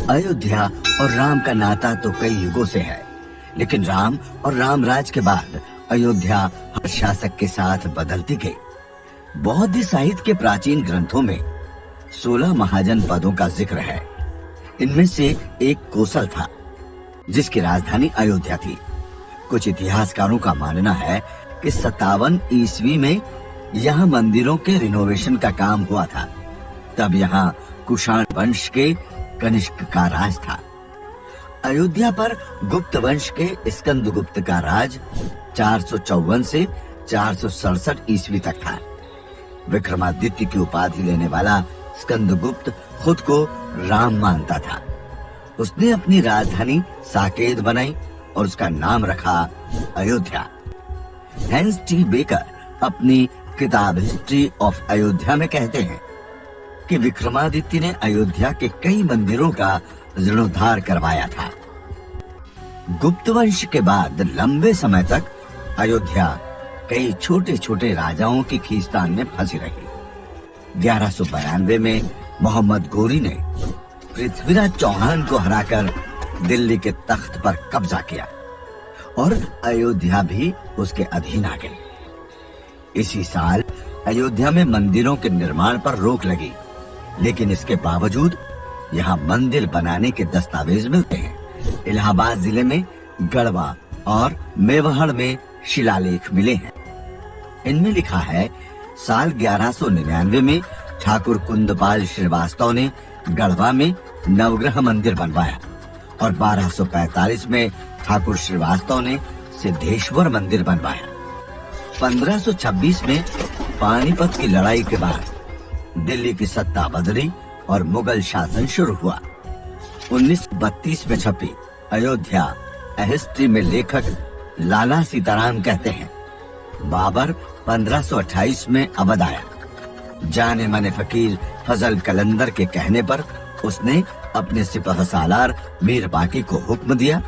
अयोध्या और राम का नाता तो कई युगों से है, लेकिन राम और रामराज के बाद अयोध्या हर शासक के साथ बदलती गई। बौद्ध साहित्य के प्राचीन ग्रंथों में 16 महाजन पदों का जिक्र है। इनमें से एक कोसल था, जिसकी राजधानी अयोध्या थी। कुछ इतिहासकारों का मानना है कि 57 ईस्वी में यहाँ मंदिरों के रिनोवेशन का काम हुआ था। तब यहाँ कुषाण वंश के कनिष्क का राज था। अयोध्या पर गुप्त वंश के स्कंदगुप्त का राज 454 से 467 ईस्वी तक था। विक्रमादित्य की उपाधि लेने वाला स्कंदगुप्त खुद को राम मानता था। उसने अपनी राजधानी साकेत बनाई और उसका नाम रखा अयोध्या। हेंस टी बेकर अपनी किताब हिस्ट्री ऑफ अयोध्या में कहते हैं कि विक्रमादित्य ने अयोध्या के कई मंदिरों का जीर्णोद्धार करवाया था। गुप्त वंश के बाद लंबे समय तक अयोध्या कई छोटे छोटे राजाओं की खींचतान में फंसी रही। 1192 में मोहम्मद गोरी ने पृथ्वीराज चौहान को हराकर दिल्ली के तख्त पर कब्जा किया और अयोध्या भी उसके अधीन आ गई। इसी साल अयोध्या में मंदिरों के निर्माण पर रोक लगी, लेकिन इसके बावजूद यहाँ मंदिर बनाने के दस्तावेज मिलते हैं। इलाहाबाद जिले में गढ़वा और मेवाड़ में शिलालेख मिले हैं। इनमें लिखा है, साल 1199 में ठाकुर कुंदपाल श्रीवास्तव ने गढ़वा में नवग्रह मंदिर बनवाया और 1245 में ठाकुर श्रीवास्तव ने सिद्धेश्वर मंदिर बनवाया। 1526 में पानीपत की लड़ाई के बाद दिल्ली की सत्ता बदली और मुगल शासन शुरू हुआ। 1932 में छपी अयोध्या हिस्ट्री में लेखक लाला सीताराम कहते हैं, बाबर 1528 में अवध आया। जाने माने फकीर फजल कलंदर के कहने पर उसने अपने सिपहसालार मीर बाकी को हुक्म दिया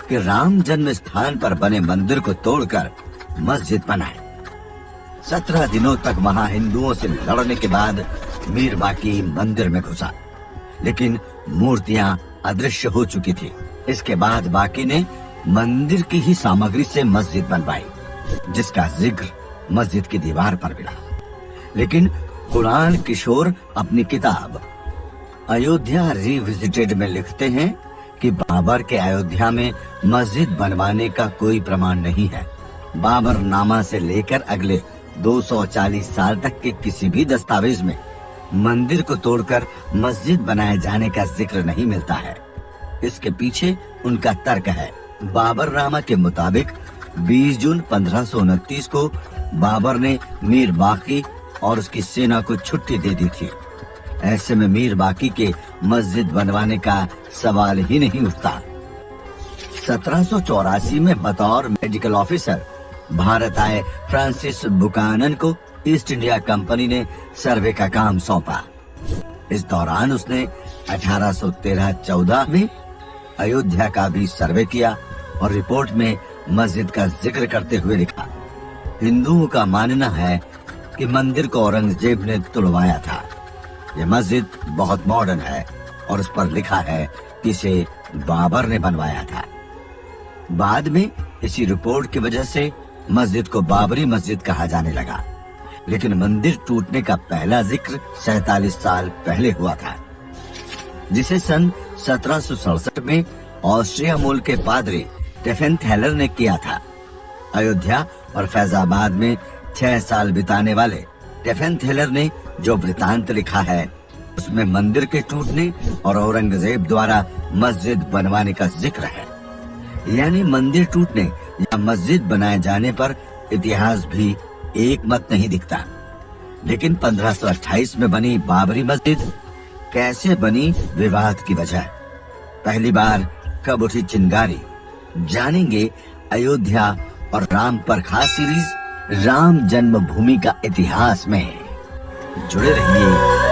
कि राम जन्म स्थान पर बने मंदिर को तोड़कर मस्जिद बनाए। 17 दिनों तक वहां हिंदुओं से लड़ने के बाद मीर बाकी मंदिर में घुसा, लेकिन मूर्तियां अदृश्य हो चुकी थी। इसके बाद बाकी ने मंदिर की ही सामग्री से मस्जिद बनवाई, जिसका जिक्र मस्जिद की दीवार पर मिला। लेकिन कुरान किशोर अपनी किताब अयोध्या रिविजिटेड में लिखते हैं कि बाबर के अयोध्या में मस्जिद बनवाने का कोई प्रमाण नहीं है। बाबर नामा से लेकर अगले 240 साल तक के किसी भी दस्तावेज में मंदिर को तोड़कर मस्जिद बनाए जाने का जिक्र नहीं मिलता है। इसके पीछे उनका तर्क है, बाबर नामा के मुताबिक 20 जून 1529 को बाबर ने मीर बाकी और उसकी सेना को छुट्टी दे दी थी। ऐसे में मीर बाकी के मस्जिद बनवाने का सवाल ही नहीं उठता। 1784 में बतौर मेडिकल ऑफिसर भारत आए फ्रांसिस बुकानन को ईस्ट इंडिया कंपनी ने सर्वे का काम सौंपा। इस दौरान उसने 1813-14 में अयोध्या का भी सर्वे किया और रिपोर्ट में मस्जिद का जिक्र करते हुए लिखा, हिंदुओं का मानना है कि मंदिर को औरंगजेब ने तुड़वाया था। यह मस्जिद बहुत मॉडर्न है और उस पर लिखा है कि इसे बाबर ने बनवाया था। बाद में इसी रिपोर्ट की वजह से मस्जिद को बाबरी मस्जिद कहा जाने लगा, लेकिन मंदिर टूटने का पहला जिक्र 47 साल पहले हुआ था, जिसे सन 1767 में ऑस्ट्रिया मूल के पादरी टेफेनथेलर ने किया था। अयोध्या और फैजाबाद में 6 साल बिताने वाले टेफेनथेलर ने जो वृतांत लिखा है, उसमें मंदिर के टूटने और औरंगजेब द्वारा मस्जिद बनवाने का जिक्र है। यानी मंदिर टूटने या मस्जिद बनाए जाने पर इतिहास भी एक मत नहीं दिखता। लेकिन 1528 में बनी बाबरी मस्जिद कैसे बनी, विवाद की वजह। पहली बार कब उठी चिंगारी, जानेंगे अयोध्या और राम पर खास सीरीज राम जन्मभूमि का इतिहास में। जुड़े रहिए